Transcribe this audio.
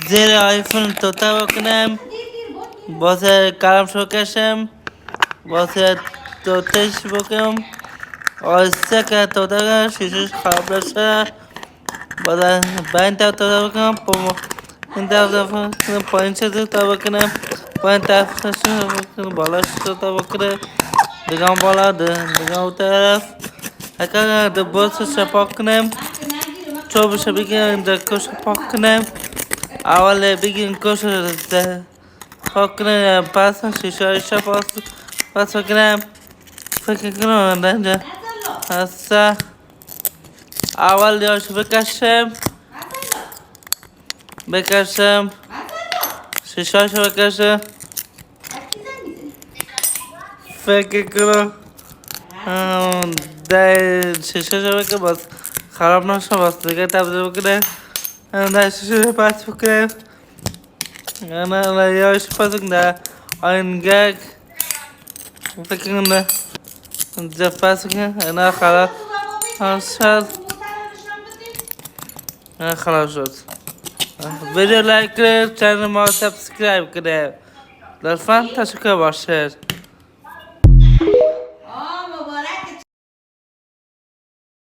زیر آیفون توتا بکنم واسه کلم شو کشم واسه توتش بکنم آسته که توتا شیشش خراب نشه بعد این توتا بکنم این توتا بکنم پایین چه توتا بکنم پایین توتا بکنم بالاش توتا بکنم دیگه بالا دیگه اون طرف اگر دبوسش پاک کنم چوبش بگیرم دکش پاک کنم اول بگیرم کش پاک کنم پس شیشه پاس بکنم فکر کنم اینجا هسته اول دیارش بکشم شیشه شو بکشم فکر کنم ده شیشه شو بکنم باز خراب نشه باز دیگه تبدیل بکنم ده شیشه پس بکنم انا یاش پس بکنم آینگک فکر کنم اینجا پس بکنم انا خراب شد انا خراب شد ویدیو لایک کنید چنل ما سابسکرایب کنید لطفا تشکر باشید